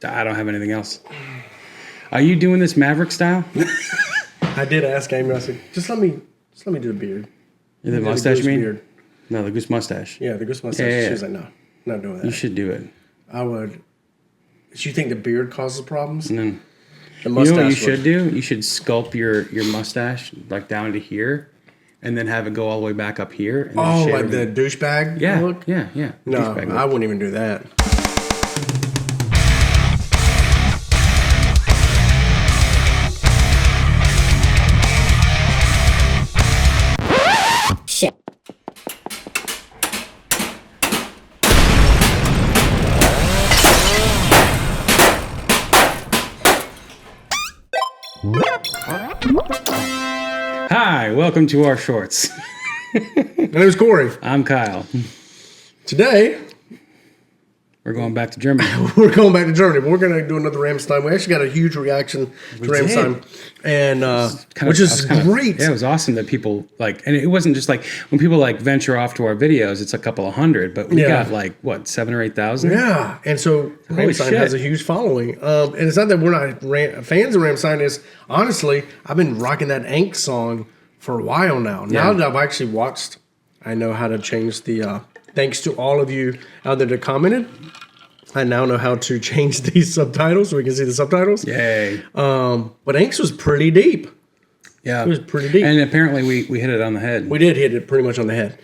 I don't have anything else. Are you doing this Maverick style? I did ask Amy. I said, just let me do the beard. The mustache, goose you mean? beard. No, the goose mustache. Yeah, the goose mustache. Yeah. She was like, no, not doing that. You should do it. I would. Do you think the beard causes problems? And then, The mustache. you know what you should do? You should sculpt your mustache like down to here, and then have it go all the way back up here. And then shave like it. the douchebag Yeah, look? yeah. No, Douchebag look. I wouldn't even do that. Shit. Hi, welcome to our shorts. My name is Corey. I'm Kyle. Today, We're going back to Germany. we're going back to Germany, but we're going to do another Rammstein. We actually got a huge reaction to Rammstein, and which is great. Yeah, it was awesome that people like, and it wasn't just like when people like venture off to our videos, it's a couple of hundred, but we got like what 7,000 or 8,000. Yeah, and so Rammstein shit. has a huge following. And it's not that we're not fans of Rammstein. Is honestly, I've been rocking that Ank song for a while now. Now that I've actually watched, I know how to change the. Thanks to all of you out there that commented. I now know how to change these subtitles so we can see the subtitles. Yay. But Ank's was pretty deep. Yeah. It was pretty deep. And apparently we hit it on the head. We did hit it pretty much on the head.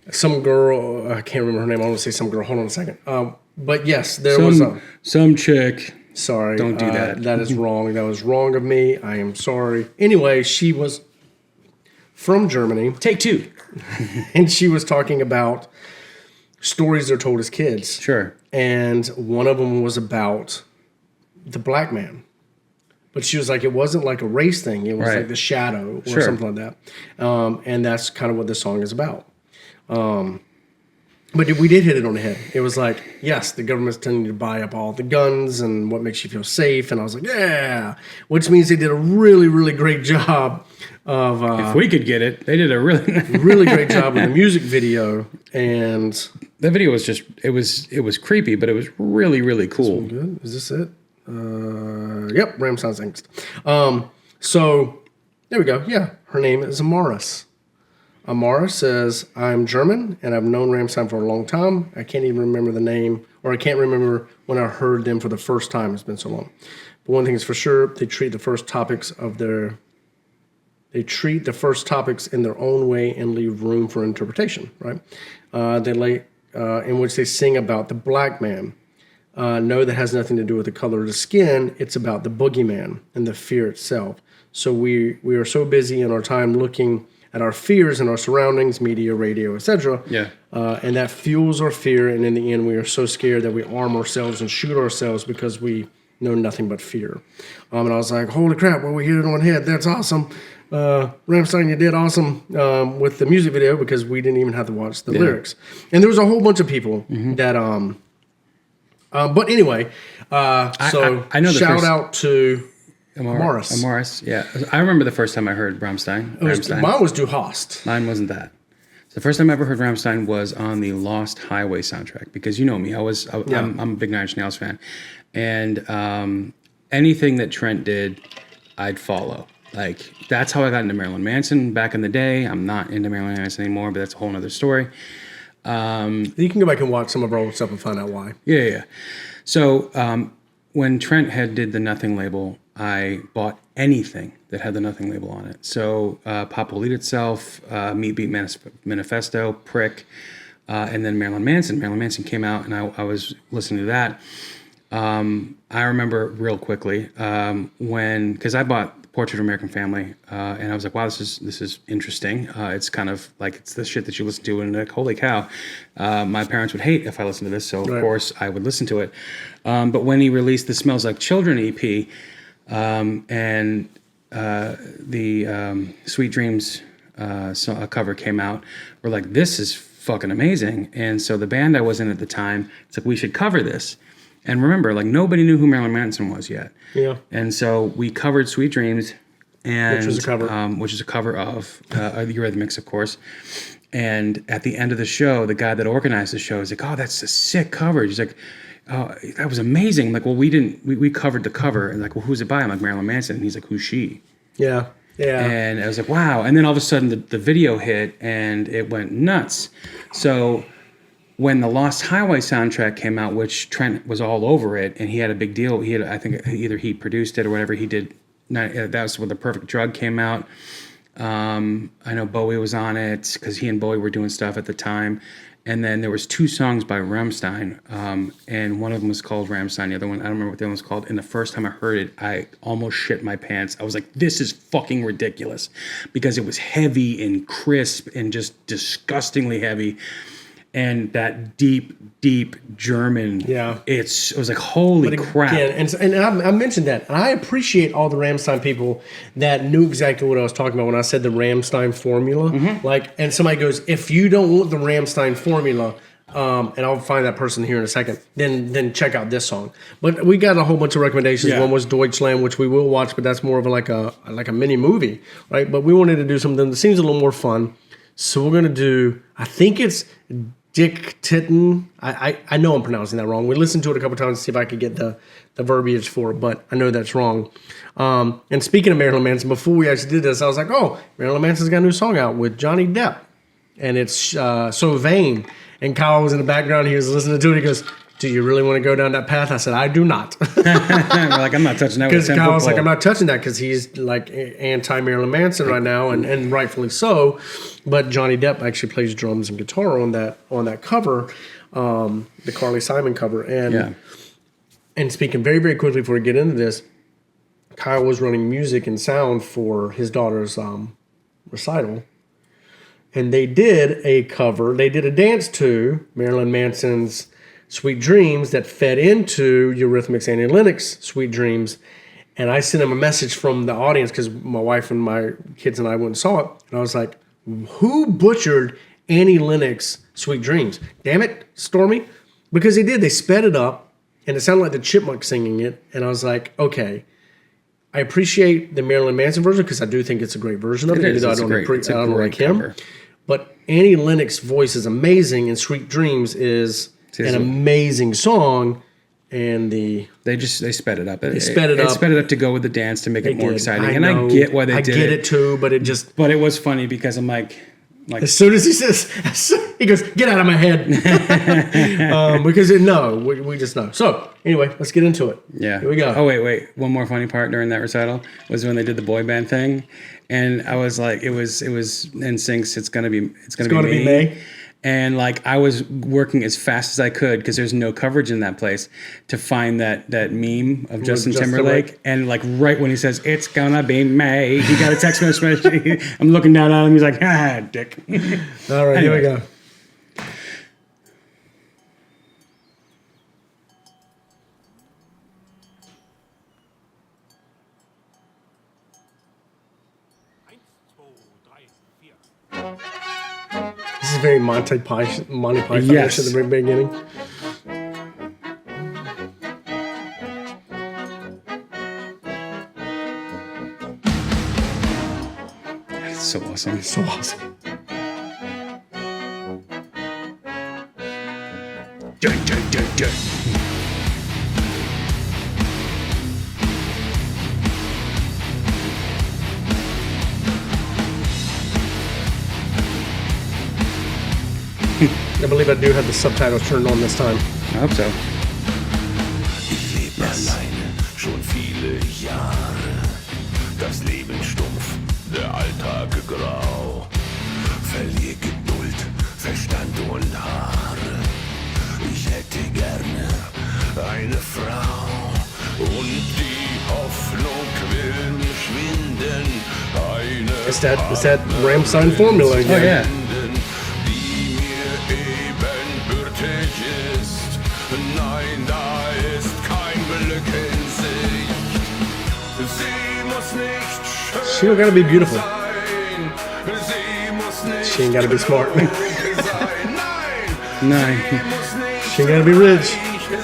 Some girl, I can't remember her name. I want to say some girl. Hold on a second. But yes, there was some chick. Sorry. Don't do that. That is wrong. That was wrong of me. I am sorry. Anyway, she was from Germany. Take two. And she was talking about stories they're told as kids. Sure. And one of them was about the black man. But she was like, it wasn't like a race thing. It was like the shadow or something like that. And that's kind of what this song is about. But we did hit it on the head. It was like, yes, the government's telling you to buy up all the guns and what makes you feel safe. And I was like, yeah. Which means they did a really, really great job of... if we could get it, they did a really great job with the music video. And... the video was just, it was creepy, but it was really, really cool. Good. Is this it? Yep, Rammstein's Angst. So, there we go. Yeah, her name is Amaris. Amara says, I'm German, and I've known Rammstein for a long time. I can't even remember the name, or I can't remember when I heard them for the first time. It's been so long. But one thing is for sure, they treat the first topics in their own way and leave room for interpretation, right? In which they sing about the black man. No, that has nothing to do with the color of the skin. It's about the boogeyman and the fear itself. So we are so busy in our time looking at our fears and our surroundings, media, radio, etc. Yeah. And that fuels our fear. And in the end, we are so scared that we arm ourselves and shoot ourselves because we know nothing but fear. And I was like, holy crap, well, we hit it on the head. That's awesome. Rammstein, you did awesome with the music video because we didn't even have to watch the lyrics. And there was a whole bunch of people that... but anyway, I know shout out to... Amaris. Yeah. I remember the first time I heard Rammstein. Mine was Du Hast. Mine wasn't that. So the first time I ever heard Rammstein was on the Lost Highway soundtrack because you know me. I'm a big Nine Inch Nails fan. And anything that Trent did, I'd follow. Like, that's how I got into Marilyn Manson back in the day. I'm not into Marilyn Manson anymore, but that's a whole other story. You can go back and watch some of our old stuff and find out why. Yeah. So when Trent did the Nothing label, I bought anything that had the Nothing label on it. So Pop Will Eat Itself, Meat Beat Manifesto, Prick, and then Marilyn Manson. Marilyn Manson came out, and I was listening to that. I remember real quickly because I bought Portrait of American Family, and I was like, wow, this is interesting. It's kind of like it's the shit that you listen to, and like, holy cow, my parents would hate if I listened to this, so of course I would listen to it. But when he released the Smells Like Children EP, and the Sweet Dreams cover came out, we're like, this is fucking amazing. And so the band I was in at the time, it's like, we should cover this. And remember, like, nobody knew who Marilyn Manson was yet. Yeah. And so we covered Sweet Dreams, and which is a cover of the Eurythmics, of course. And at the end of the show, the guy that organized the show is like, "Oh, that's a sick cover." He's like, oh, that was amazing. I'm like, well, we covered the cover. And like, well, who's it by? I'm like, Marilyn Manson. And he's like, who's she? Yeah. Yeah. And I was like, wow. And then all of a sudden the video hit and it went nuts. So when the Lost Highway soundtrack came out, which Trent was all over it, and he had a big deal. I think either he produced it or whatever he did. That was when The Perfect Drug came out. I know Bowie was on it because he and Bowie were doing stuff at the time. And then there was 2 songs by Rammstein, and one of them was called Rammstein. The other one, I don't remember what the other one was called. And the first time I heard it, I almost shit my pants. I was like, this is fucking ridiculous, because it was heavy and crisp and just disgustingly heavy. And that deep German, it was like, holy crap. And I mentioned that. And I appreciate all the Rammstein people that knew exactly what I was talking about when I said the Rammstein formula. Like, and somebody goes, if you don't want the Rammstein formula, and I'll find that person here in a second, then check out this song. But we got a whole bunch of recommendations. One was Deutschland, which we will watch, but that's more of like a mini movie, right? But we wanted to do something that seems a little more fun. So we're going to do, I think it's Dicke Titten. I know I'm pronouncing that wrong. We listened to it a couple times to see if I could get the verbiage for it, but I know that's wrong. And speaking of Marilyn Manson, before we actually did this, I was like, oh, Marilyn Manson's got a new song out with Johnny Depp. And it's So Vain. And Kyle was in the background. He was listening to it. He goes, do you really want to go down that path? I said, I do not. We're like, I'm not touching that. Because Kyle was like, I'm not touching that, because he's like anti-Marilyn Manson right now, and rightfully so. But Johnny Depp actually plays drums and guitar on that cover, the Carly Simon cover. And speaking very, very quickly before we get into this, Kyle was running music and sound for his daughter's recital. And they did a cover. They did a dance to Marilyn Manson's Sweet Dreams that fed into Eurythmics' Annie Lennox Sweet Dreams. And I sent him a message from the audience because my wife and my kids and I went and saw it. And I was like, who butchered Annie Lennox Sweet Dreams? Damn it, Stormy. Because they did. They sped it up and it sounded like the Chipmunks singing it. And I was like, okay, I appreciate the Marilyn Manson version because I do think it's a great version of it. Even though I don't like him. But Annie Lennox's voice is amazing, and Sweet Dreams is an amazing song. And they sped it up. They sped it up to go with the dance to make it more exciting. I get why they did it. I get it too, but it just. But it was funny because I'm like. As soon as he says, he goes, get out of my head. Because we just know. So anyway, let's get into it. Yeah. Here we go. Oh wait. One more funny part during that recital was when they did the boy band thing, and I was like, it was NSYNC's It's gonna be me. And like I was working as fast as I could because there's no coverage in that place to find that meme of Justin Timberlake. And like right when he says it's gonna be me, he got a text message. I'm looking down at him. He's like, dick. All right, Here we go. This is very Monty Python yes. at the very beginning. That's so awesome. So awesome. Dun. I believe I do have the subtitles turned on this time. I hope so. Ich lebe alleine schon viele Jahre. Das Leben stumpf, der Alltag grau. Verlier Geduld, Verstand und Haare. Ich hätte gerne eine Frau. Und die Hoffnung will mir schwinden. It's that Rammstein formula again. Oh yeah. Nein, da ist kein Glück in Sicht. Sie muss nicht schön She don't gotta be beautiful. sein. Sie muss nicht She ain't gotta be smart. sein. Nein, No. muss nicht She ain't gotta be rich.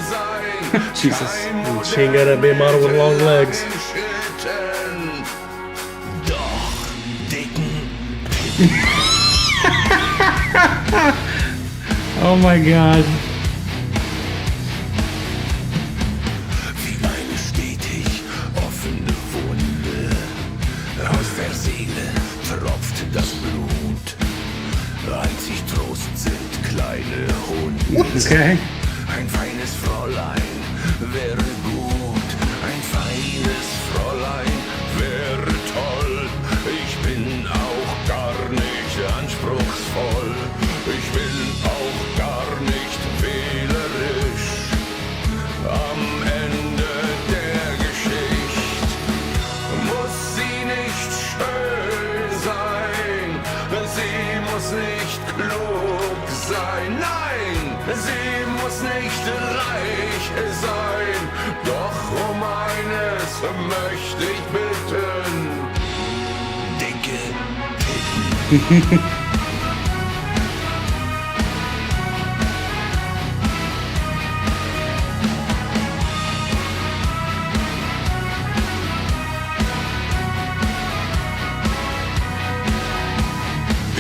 sein. Jesus. And she ain't gotta be a model with long legs. Schütten. Doch dicken Oh my God. Okay. Ein feines Fräulein wäre gut, ein feines Fräulein wäre toll. Ich bin auch gar nicht anspruchsvoll, ich bin auch gar nicht wählerisch. Am Ende der Geschichte muss sie nicht schön sein, sie muss nicht klug sein, nein, sie muss nicht reich sein, doch um eines möchte ich bitten: dicke Titten.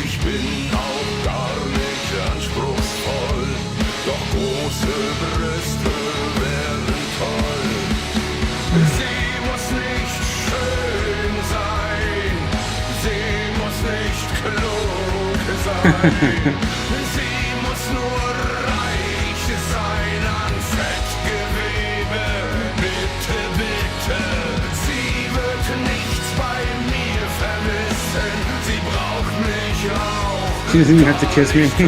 Ich bin auch gar nicht anspruchsvoll, doch große Brüste wären toll. Sie muss nicht schön sein, sie muss nicht klug sein, sie muss nur reich sein an Fettgewebe. Bitte, bitte, sie wird nichts bei mir vermissen, sie braucht mich auch. She doesn't even have to kiss me. Braucht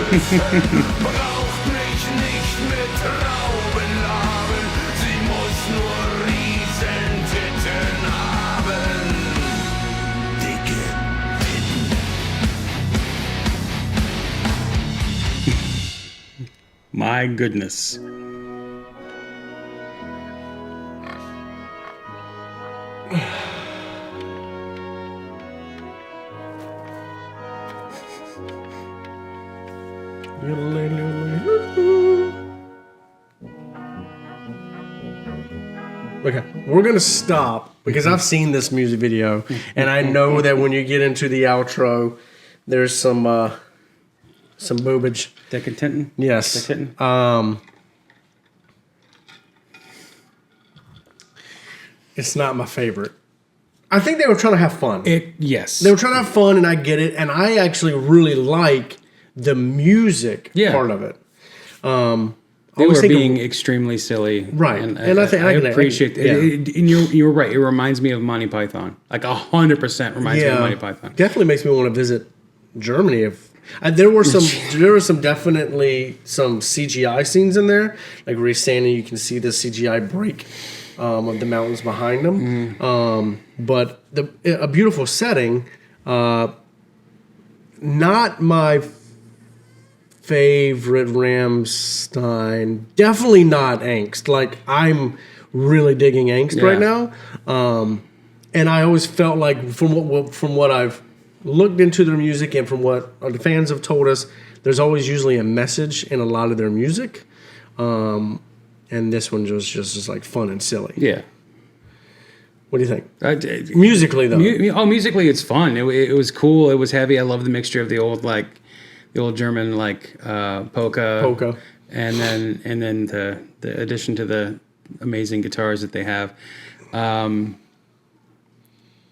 mich nicht mit Raubenlaben, sie muss nur Riesentitten haben. Dicke Titten. My goodness. Okay, we're gonna stop because I've seen this music video, and I know that when you get into the outro, there's some boobage. Dicke Titten? Yes. Dicke Titten? It's not my favorite. I think they were trying to have fun. Yes. They were trying to have fun, and I get it. And I actually really like the music part of it. They were being extremely silly, Right. And And I think- I I can- appreciate yeah. it. And you're right. It reminds me of Monty Python, like 100% reminds me of Monty Python. definitely makes me want to visit Germany. If there were definitely some CGI scenes in there, like where he's standing, you can see the CGI break of the mountains behind them. But a beautiful setting. Not my favorite Rammstein. Definitely not Angst. Like, I'm really digging Angst right now. And I always felt like from what I've looked into their music and from what the fans have told us, there's always usually a message in a lot of their music. And this one was just like fun and silly. Yeah. What do you think? Musically, though. Musically, it's fun. It was cool. It was heavy. I love the mixture of the old German polka, and then the addition to the amazing guitars that they have.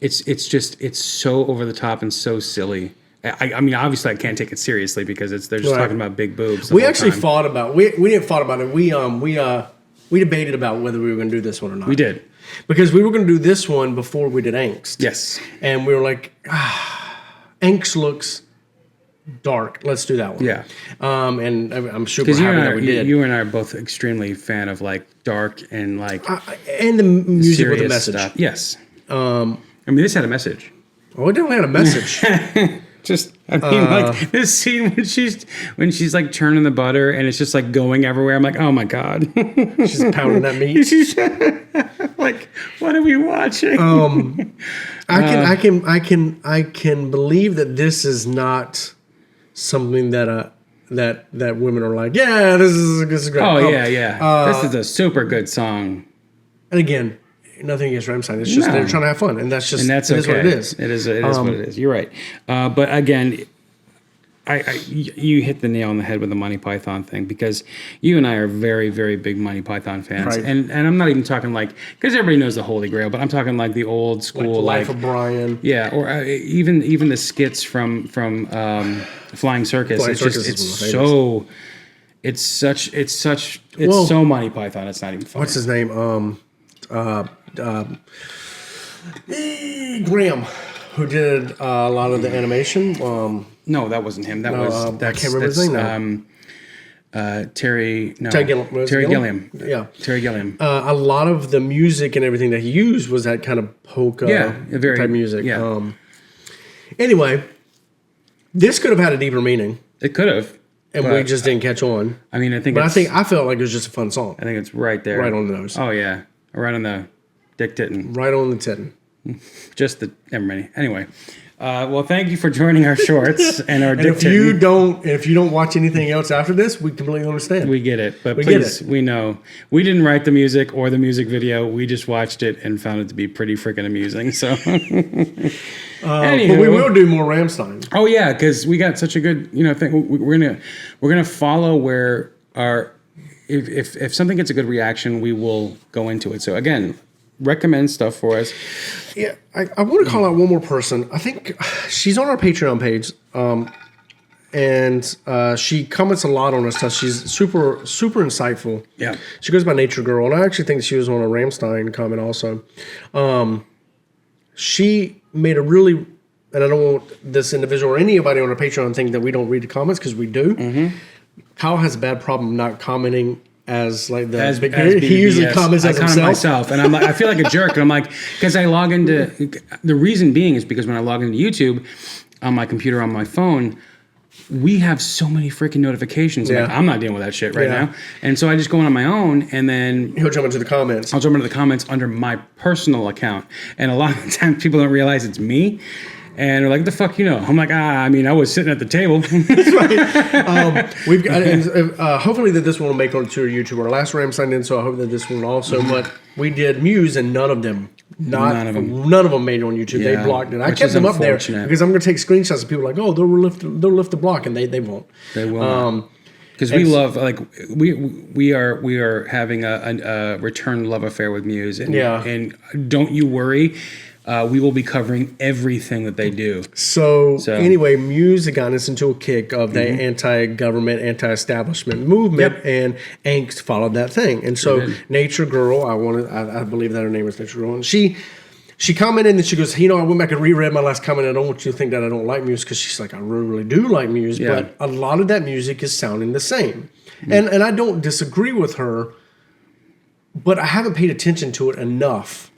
It's so over the top and so silly. I mean, obviously, I can't take it seriously because they're just talking about big boobs. We actually fought about. We didn't fought about it. We debated about whether we were going to do this one or not. We did. Because we were going to do this one before we did Angst. Yes. And we were like, Angst looks dark. Let's do that one. Yeah. And I'm super happy that we did. You and I are both extremely fan of like dark and like and the music with a serious message. stuff. Yes. I mean, this had a message. Oh, it definitely had a message. Like this scene when she's like churning the butter and it's just like going everywhere. I'm like, oh my god, She's pounding that meat. She's like, what are we watching? I can believe that this is not something that women are like, yeah, this is great. Oh yeah. This is a super good song. And again, nothing against Rammstein. It's just they're trying to have fun, and that's And that's it is okay. what it is. It is what it is. You're right. But again, you hit the nail on the head with the Monty Python thing because you and I are very, very big Monty Python fans. Right. And I'm not even talking like, because everybody knows the Holy Grail, but I'm talking like the old school, Life of Brian. Yeah, or even the skits from Flying Circus. Flying It's Circus just is one of my It's so Monty Python. It's not even funny. What's his name? Graham, who did a lot of the animation. No, that wasn't him. That was I can't remember his name now. Terry Gilliam. Yeah, Terry Gilliam. A lot of the music and everything that he used was that kind of polka type music. Yeah. Anyway, this could have had a deeper meaning, It could have, and we just didn't catch on. I mean, But I felt like it was just a fun song. I think it's right there, Right on the nose. Oh yeah, right on the Dick Titten. Right on the titten. Just the never mind. Anyway, well, thank you for joining our shorts and our. And if you don't watch anything else after this, we completely understand. We get it, but please, we know we didn't write the music or the music video. We just watched it and found it to be pretty freaking amusing. So, but we will do more Rammstein. Oh yeah, because we got such a good thing. We're gonna follow where our if something gets a good reaction, we will go into it. So again, recommend stuff for us. Yeah, I want to call out one more person. I think she's on our Patreon page, and she comments a lot on our stuff. She's super insightful. Yeah, she goes by Nature Girl, and I actually think she was on a Rammstein comment also. She made a really, and I don't want this individual or anybody on our Patreon think that we don't read the comments, because we do. Mm-hmm. Kyle has a bad problem not commenting as like the big as he usually comments as himself. Myself, and I'm like, I feel like a jerk, and I'm like, because I log into, the reason being is because when I log into YouTube on my computer on my phone, we have so many freaking notifications. Yeah. Like, I'm not dealing with that shit right now, and so I just go on my own, and then he'll jump into the comments. I'll jump into the comments under my personal account, and a lot of the times people don't realize it's me. And they're like, the fuck, I'm like, I mean, I was sitting at the table. That's right. We've got, hopefully that this one will make it onto YouTube. Our last Rammstein did, so I hope that this one also. Mm-hmm. But we did Muse, and none of them made it on YouTube. Yeah, they blocked it. I kept them up there because I'm going to take screenshots of people like, oh, they'll lift the block, and they won't. They will. Because we love, like, we are having a return love affair with Muse, and don't you worry. We will be covering everything that they do. So anyway, Muse had gotten us into a kick of the anti-government, anti-establishment movement, and Angst followed that thing. And so Nature Girl, I believe that her name is Nature Girl, and she commented and she goes, I went back and reread my last comment. I don't want you to think that I don't like Muse, because she's like, I really, really do like Muse, but a lot of that music is sounding the same. Mm. And I don't disagree with her, but I haven't paid attention to it enough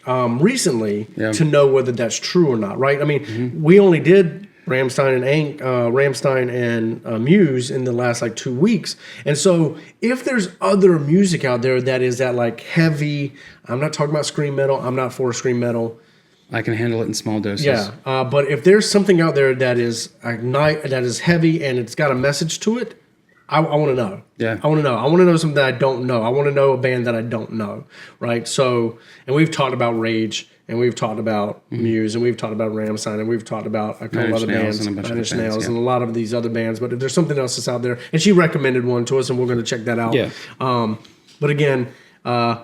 recently to know whether that's true or not, right? I mean, we only did Rammstein and Muse in the last 2 weeks, and so if there's other music out there that is that like heavy, I'm not talking about scream metal. I'm not for scream metal. I can handle it in small doses. Yeah, but if there's something out there that is heavy and it's got a message to it, I want to know. Yeah. I want to know. I want to know something that I don't know. I want to know a band that I don't know, right? So, and we've talked about Rage, and we've talked about Muse, and we've talked about Rammstein, and we've talked about a couple other bands, Nine Inch Nails, and a lot of these other bands. But if there's something else that's out there, and she recommended one to us, and we're going to check that out. Yeah. But again,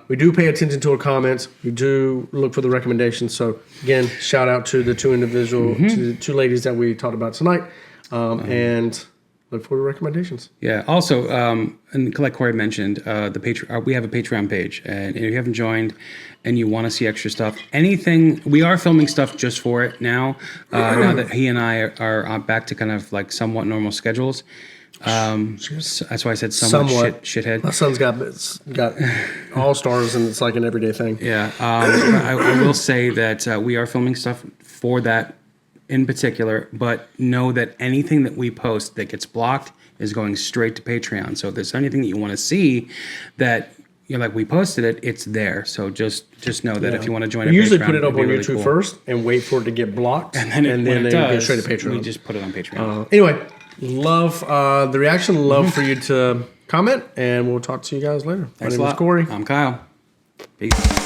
we do pay attention to her comments. We do look for the recommendations. So again, shout out to the two to the two ladies that we talked about tonight, and look for the recommendations. Yeah. Also, and like Corey mentioned, we have a Patreon page, and if you haven't joined, and you want to see extra stuff, anything, we are filming stuff just for it now. Now that he and I are back to kind of like somewhat normal schedules. That's why I said somewhat. Shithead. My son's got all stars, and it's like an everyday thing. Yeah. I will say that we are filming stuff for that in particular, but know that anything that we post that gets blocked is going straight to Patreon. So if there's anything that you want to see that like we posted it, it's there. So just know that if you want to join, we usually put it up on YouTube first and wait for it to get blocked, and then it goes straight to Patreon. We just put it on Patreon. Anyway, love the reaction. Love for you to comment, and we'll talk to you guys later. Thanks My name is Corey. I'm Kyle. Peace.